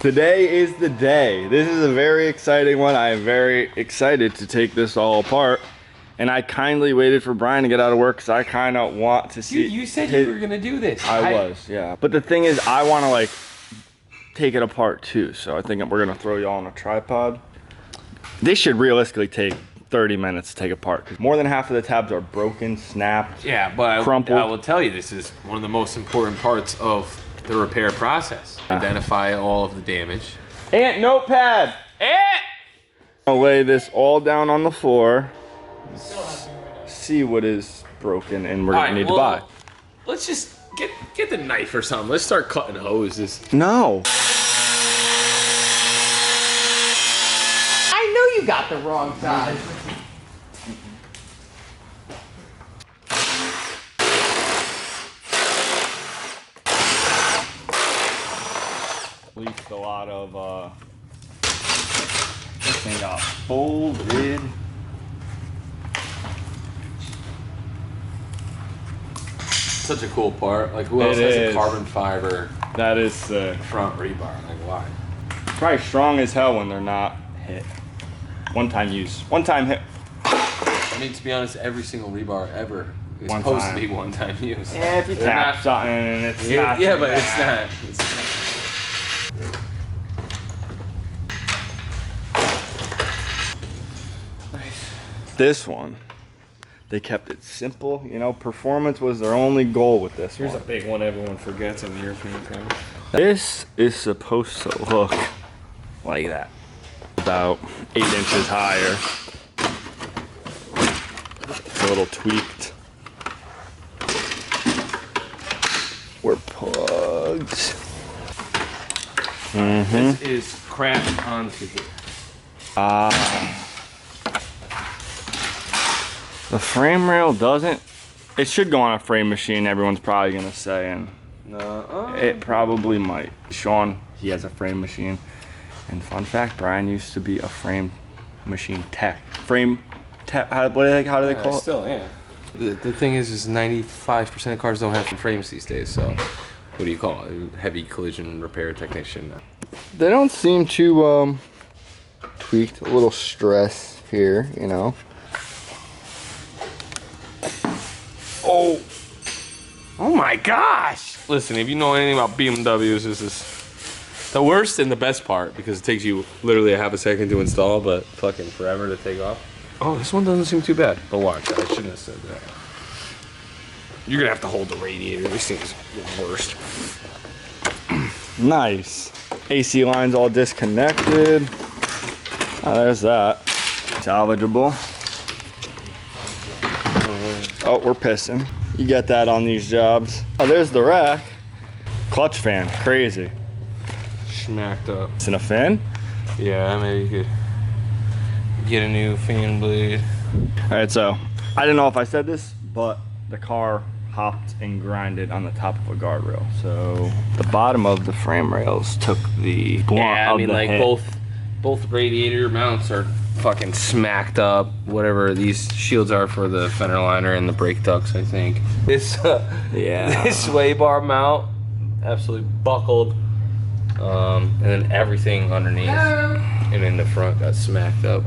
Today is the day. This is a very exciting one. I am very excited to take this all apart. And I kindly waited for Brian to get out of work because I kind of want to see. Dude, you said you were gonna do this. I was, yeah. But the thing is, I want to like take it apart too. So I think we're gonna throw y'all on a tripod. This should realistically take 30 minutes to take apart because more than half of the tabs are broken, snapped, yeah, but crumpled. I will tell you, this is one of the most important parts of the repair process. Identify all of the damage. And notepad. I'll lay this all down on the floor. See what is broken and we're gonna need to buy. Let's just get the knife or something. Let's start cutting hoses. No. I know you got the wrong size. Leaked a lot of this thing got folded. Such a cool part. Like, who else has a carbon fiber? That is the front rebar. Like, why? Probably strong as hell when they're not hit. One time use. One time hit. I mean, to be honest, every single rebar ever is supposed to be one time use. Yeah, if you tap something and it's not. Yeah, but it's not. This one, they kept it simple. You know, performance was their only goal with this Here's one. a big one everyone forgets on the European camera. This is supposed to look like that. About 8 inches higher. It's a little tweaked. We're plugged. This is crap onto here. The frame rail doesn't. It should go on a frame machine, everyone's probably gonna say, and it probably might. Sean, he has a frame machine. And fun fact, Brian used to be a frame machine tech. Frame tech, how do they call it? Still, yeah. The thing is 95% of cars don't have frames these days, so what do you call it? Heavy collision repair technician. They don't seem too tweaked. A little stress here, you know. Oh my gosh! Listen, if you know anything about BMWs, this is the worst and the best part because it takes you literally a half a second to install, but fucking forever to take off. Oh, this one doesn't seem too bad. But watch, I shouldn't have said that. You're gonna have to hold the radiator. This thing's the worst. Nice. AC lines all disconnected. Oh, there's that. Salvageable. Oh, we're pissing. You get that on these jobs. Oh, there's the rack. Clutch fan, crazy. Smacked up. It's in a fin? Yeah, maybe you could get a new fan blade. All right, so I didn't know if I said this, but the car hopped and grinded on the top of a guardrail. So the bottom of the frame rails took the blunt of the hit. both radiator mounts are fucking smacked up. Whatever these shields are for the fender liner and the brake ducts, I think. This this sway bar mount absolutely buckled, and then everything underneath and in the front got smacked up.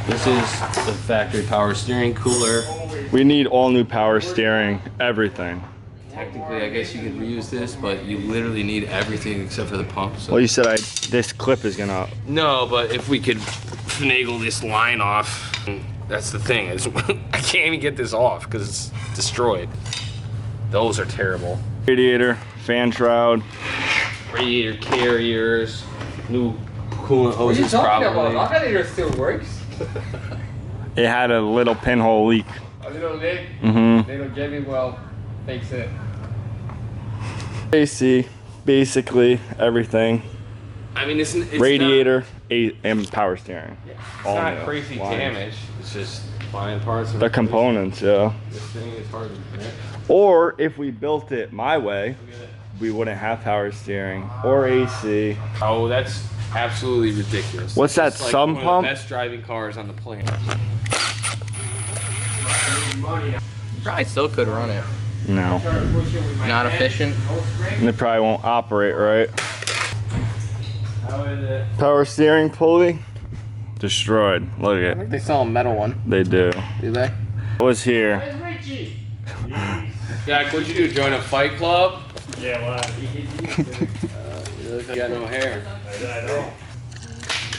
This is the factory power steering cooler. We need all new power steering, everything. Technically, I guess you could reuse this, but you literally need everything except for the pump. So. Well, you said this clip is gonna. No, but if we could finagle this line off, that's the thing. Is I can't even get this off because it's destroyed. Those are terrible. Radiator, fan shroud. Radiator carriers, new coolant hoses probably. Radiator still works. It had a little pinhole leak. A little leak. Mm-hmm. Little Jimmy will fix it. AC, basically everything. I mean, it's radiator, and power steering. Yeah, it's not crazy damage. It's just buying parts. The components, yeah. This thing is hard to connect. Or if we built it my way, we wouldn't have power steering or AC. Oh, that's absolutely ridiculous. What's that, it's like sump one pump? of the best driving cars on the planet. Probably still could run it. No. Not efficient. And it probably won't operate right. Power steering pulley. Destroyed. Look I at think it. they sell a metal one. They do. Do they? Was here. Jack, what'd you do? Join a fight club? Yeah, well, You look like you got no hair. I know.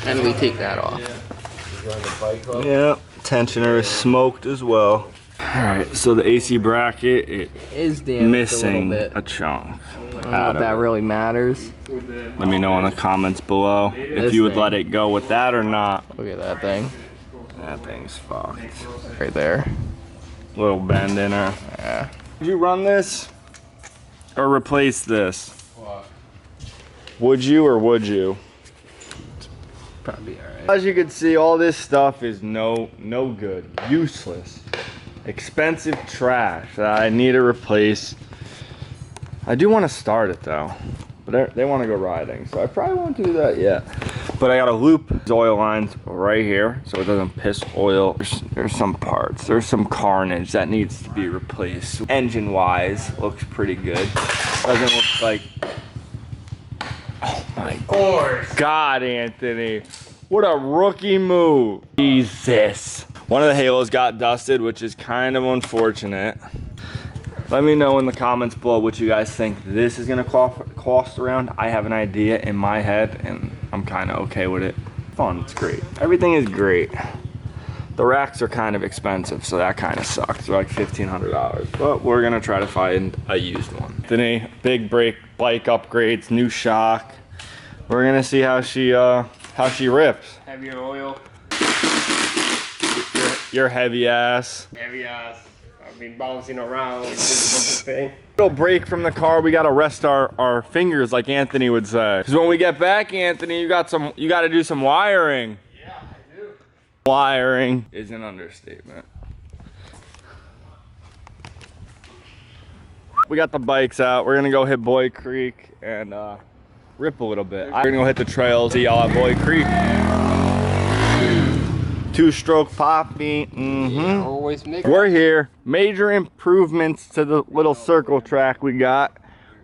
And we take that off. You joined the fight club? Yeah. Tensioner is smoked as well. Alright, so the AC bracket, it Is damaged missing a little bit. a chunk. I don't know if that really matters. Let me know in the comments below if you would let it go with that or not. Look at that thing. That thing's fucked. Right there. Little bend in her. Yeah. Would you run this or replace this? What? Would you or would you? Probably alright. As you can see, all this stuff is no good, useless, expensive trash that I need to replace. I do want to start it though, but they want to go riding, so I probably won't do that yet. But I got to loop these oil lines right here so it doesn't piss oil. There's some parts, there's some carnage that needs to be replaced. Engine wise, looks pretty good. Doesn't look like, oh my God, Anthony. What a rookie move. Jesus. One of the halos got dusted, which is kind of unfortunate. Let me know in the comments below what you guys think this is gonna cost around. I have an idea in my head and I'm kind of okay with it. Fun, it's great. Everything is great. The racks are kind of expensive, so that kind of sucks. They're like $1,500, but we're gonna try to find a used one. Anthony, big bike upgrades, new shock. We're gonna see how she rips. Heavier oil. Your heavy ass. Heavy ass. I've been bouncing around. This thing. Little break from the car. We gotta rest our fingers, like Anthony would say. Because when we get back, Anthony, you gotta do some wiring. Yeah, I do. Wiring is an understatement. We got the bikes out. We're gonna go hit Boy Creek and rip a little bit. We're gonna go hit the trails, see y'all at Boy Creek. Two-stroke poppy. Yeah, always make. We're here. Major improvements to the little circle track we got.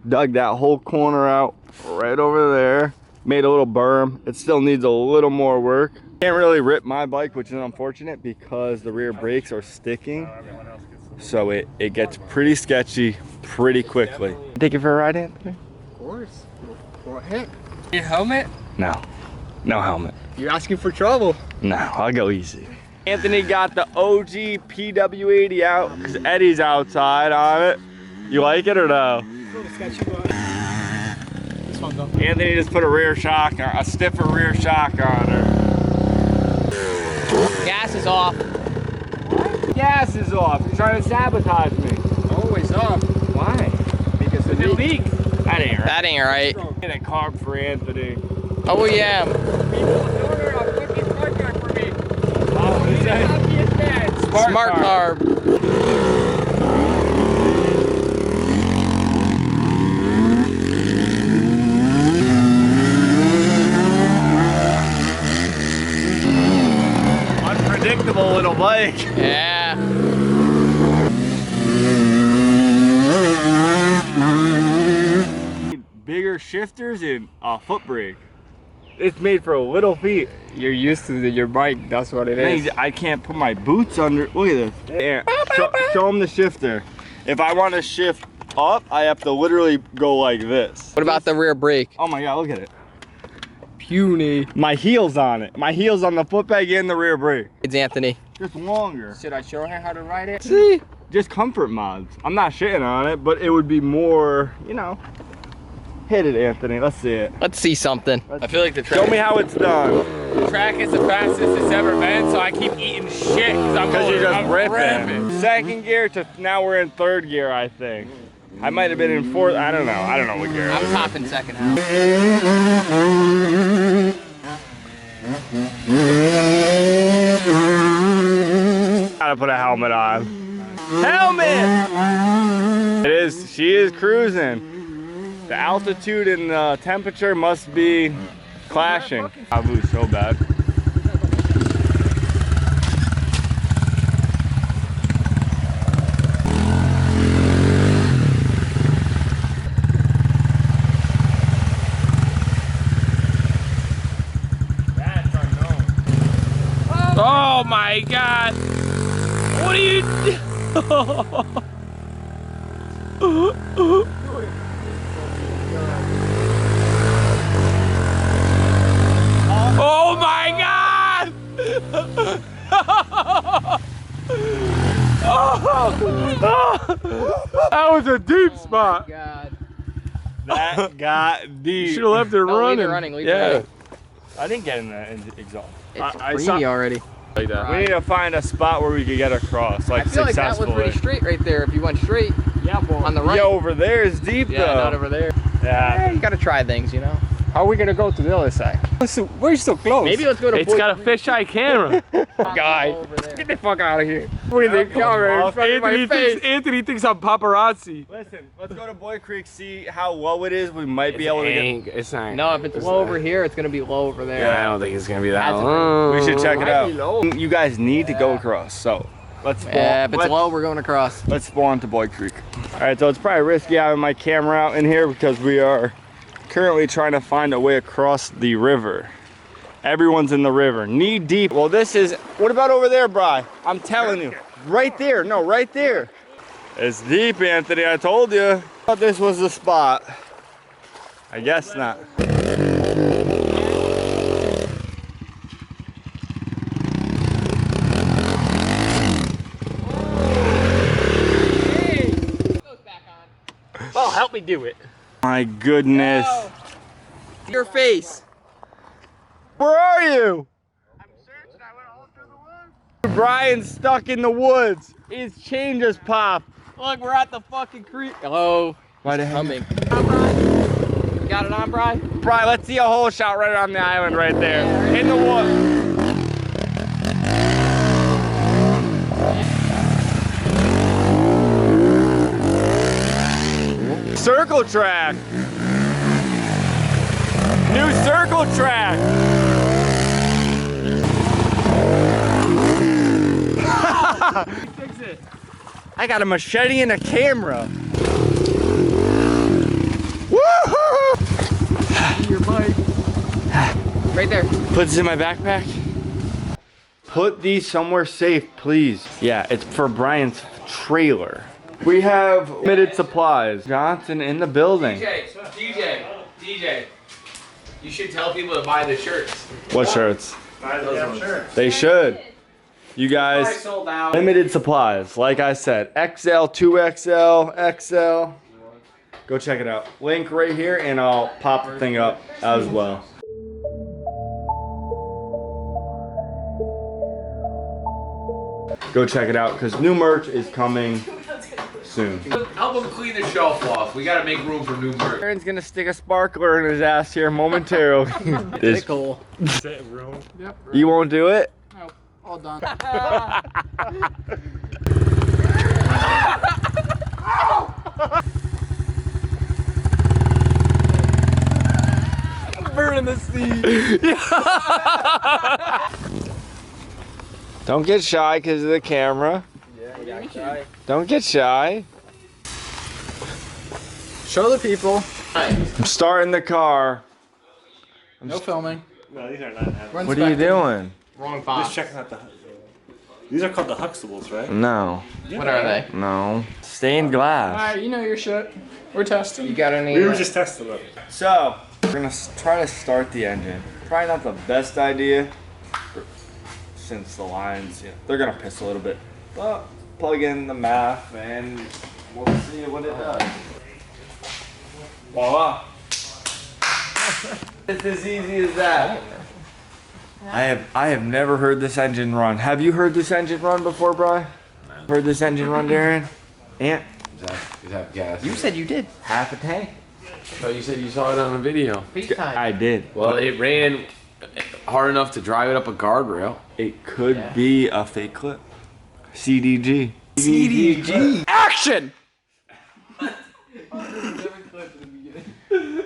Dug that whole corner out right over there. Made a little berm. It still needs a little more work. Can't really rip my bike, which is unfortunate because the rear brakes are sticking. So it gets pretty sketchy pretty quickly. Take it for a ride, Anthony? Of course. Go ahead. Your helmet? No. No helmet. You're asking for trouble. No, I'll go easy. Anthony got the OG PW80 out because Eddie's outside on it. You like it or no? This one though. Anthony just put a stiffer rear shock on her. Gas is off. Gas is off. You're trying to sabotage me. Always off. Why? Because it leaks. That ain't right. That ain't right. Get a carb for Anthony. Oh yeah. Smart carb. Unpredictable little bike. Yeah. Bigger shifters and a foot brake. It's made for little feet. You're used to your bike. That's what it is. I can't put my boots under. Look at this. Yeah. Show them the shifter. If I want to shift up, I have to literally go like this. What about the rear brake? Oh my God, look at it. Puny. My heel's on it. My heel's on the foot peg and the rear brake. It's Anthony. Just longer. Should I show her how to ride it? See? Just comfort mods. I'm not shitting on it, but it would be more, you know. Hit it, Anthony. Let's see it. Let's see something. I feel like the Show me how it's done. The track is the fastest it's ever been, so I keep eating shit Because you're just I'm ripping. Second gear to now we're in third gear, I think. I might have been in fourth. I don't know. I don't know what gear. I'm topping second half. Gotta put a helmet on. Helmet! It is. She is cruising. The altitude and the temperature must be clashing. I lose so bad. my God. What are you Oh my God! That was a deep spot. God. That got deep. You should have left it running. Leave it running, leave it yeah. running. I didn't get in the exhaust. It's I creamy already. Like that. We need to find a spot where we could get across, like I feel like that was successfully. pretty straight right there. If you went straight, on the right. Yeah, over there is deep Yeah, though. not over there. Yeah. You gotta try things, you know. How are we gonna go to the other side? We're so close. Maybe let's go to. It's got a fisheye camera. Guy, Over there. get the fuck out of here. Putting the camera in front of my face. Anthony thinks I'm paparazzi. Listen, let's go to Boy Creek, see how low it is. We might be able to get. It's not. No, if it's low over here, it's gonna be low over there. Yeah, I don't think it's gonna be that That's low. We should check it Might be low. out. You guys need to go across, so let's. Yeah, if it's low, we're going across. Let's spawn to Boy Creek. All right, so it's probably risky having my camera out in here because we are currently trying to find a way across the river. Everyone's in the river, knee deep. Well, this is, what about over there, Bri? I'm telling you, right there, no, right there. It's deep, Anthony, I told you. I thought this was the spot. I guess not. Well, help me do it. My goodness. Your face. Where are you? I'm searching, I went all through the woods. Brian's stuck in the woods. His chain just popped. Look, we're at the fucking creek. Hello. Why the hell? Coming. You got it on, Brian? Brian, let's see a hole shot right on the island right there. In the woods. Circle track. New circle track. Fix it. I got a machete and a camera. Woohoo! Your bike. Right there. Put this in my backpack. Put these somewhere safe, please. Yeah, it's for Brian's trailer. We have limited supplies. Johnson in the building. DJ. You should tell people to buy the shirts. What shirts? Shirts. They should. You guys, Sold out. limited supplies. Like I said, XL, 2XL, XL. Go check it out. Link right here, and I'll pop the thing up as well. Go check it out, because new merch is coming soon. Help them clean the shelf off. We gotta make room for new merch. Aaron's gonna stick a sparkler in his ass here momentarily. This, Cool. you won't do it? Nope. All done. Burning the seed. Don't get shy because of the camera. Don't get shy. Show the people. I'm starting the car. No filming. No, these are not happening. What are you doing? Wrong box. Just checking out the. These are called the Huxtables, right? No. What are they? No. Stained glass. Alright, you know your shit. We're testing. You got any? We were just testing them. So, we're gonna try to start the engine. Probably not the best idea, since the lines, they're gonna piss a little bit. But plug in the math and we'll see what it does. Voila. It's as easy as that. I have never heard this engine run. Have you heard this engine run before, Bri? Heard this engine run, Darren? Ant? Is that gas? You said you did. Half a tank? Oh, you said you saw it on a video. FaceTime. I did. Well, it ran hard enough to drive it up a guardrail. It could be a fake clip. CDG. CDG. Action!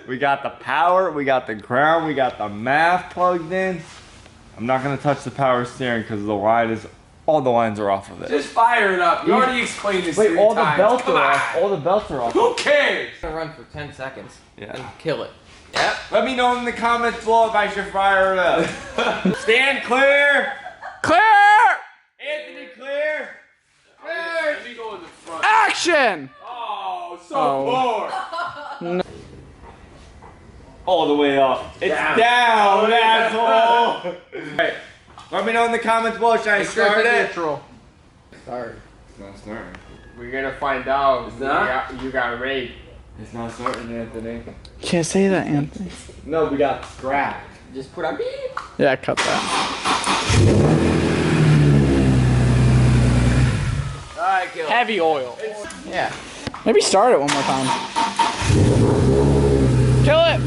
We got the power, we got the ground, we got the math plugged in. I'm not gonna touch the power steering because all the lines are off of it. Just fire it up. You already explained this Wait, 3 all the times. belts Come are on. off. All the belts are off. Who cares? Gonna run for 10 seconds. Yeah. And kill it. Yep. Let me know in the comments below if I should fire it up. Stand clear. Clear! Action! Oh, so poor. All the way up. It's down, asshole. Alright, let me know in the comments below. Should I start it? Neutral. Start. It's not starting. We're gonna find out. It's not? You got raped. It's not starting, Anthony. Can't say that, Anthony. No, we got scrapped. Just put a beep. Yeah, cut that. Alright, kill. Heavy oil. Yeah. Maybe start it one more time. Kill it!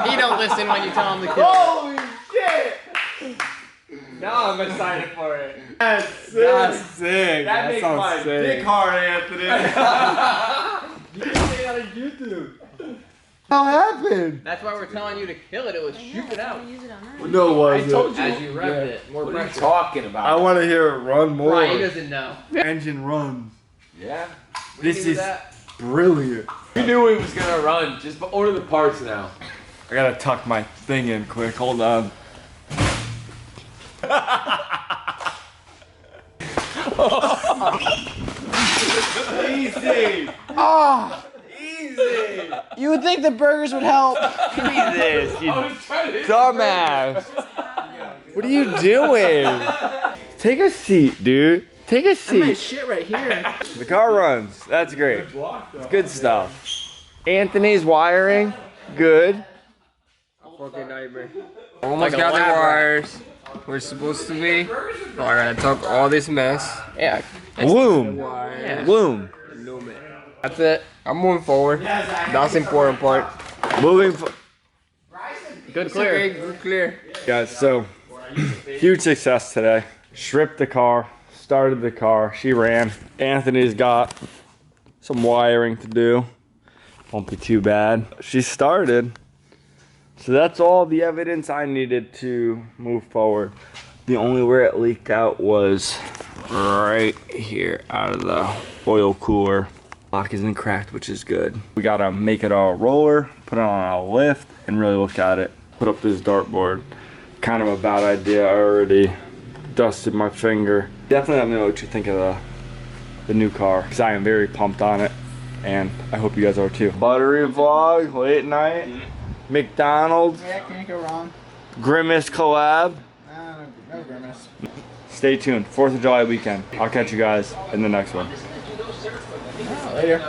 He don't listen when you tell him to kill. Holy shit! Now I'm excited for it. That's sick. That's sick. That makes my dick hard, Anthony. You can say that on YouTube. What happened? That's why we're telling you to kill it. It was shoot it out. No, was it? As you revved it. More What are you pressure. talking about? I want to hear it run more. Brian, he doesn't know. Engine runs. Yeah. This do is that. brilliant. We knew he was gonna run. Just order the parts now. I gotta tuck my thing in quick. Hold on. Easy. Oh, Easy. you would think the burgers would help. Give me this, you dumbass. What are you doing? Take a seat, dude. Take a seat. Shit right here. The car runs. That's great. It's good stuff. Anthony's wiring, good. Fucking nightmare. Almost got the wires. We're supposed to be. Oh, I gotta tuck all this mess. Yeah. Loom. Wire. Loom. Loom it. That's it. I'm moving forward. That's the important part. Moving. Good clear. Okay, good clear. Guys, so huge success today. Stripped the car, started the car, she ran. Anthony's got some wiring to do. Won't be too bad. She started. So that's all the evidence I needed to move forward. The only where it leaked out was right here out of the oil cooler. Lock isn't cracked, which is good. We gotta make it a roller, put it on a lift, and really look at it. Put up this dartboard. Kind of a bad idea. I already dusted my finger. Definitely let me know what you think of the new car, because I am very pumped on it, and I hope you guys are too. Buttery vlog, late night, McDonald's, Yeah, can't go wrong. Grimace collab. No grimace. Stay tuned, 4th of July weekend. I'll catch you guys in the next one. Later.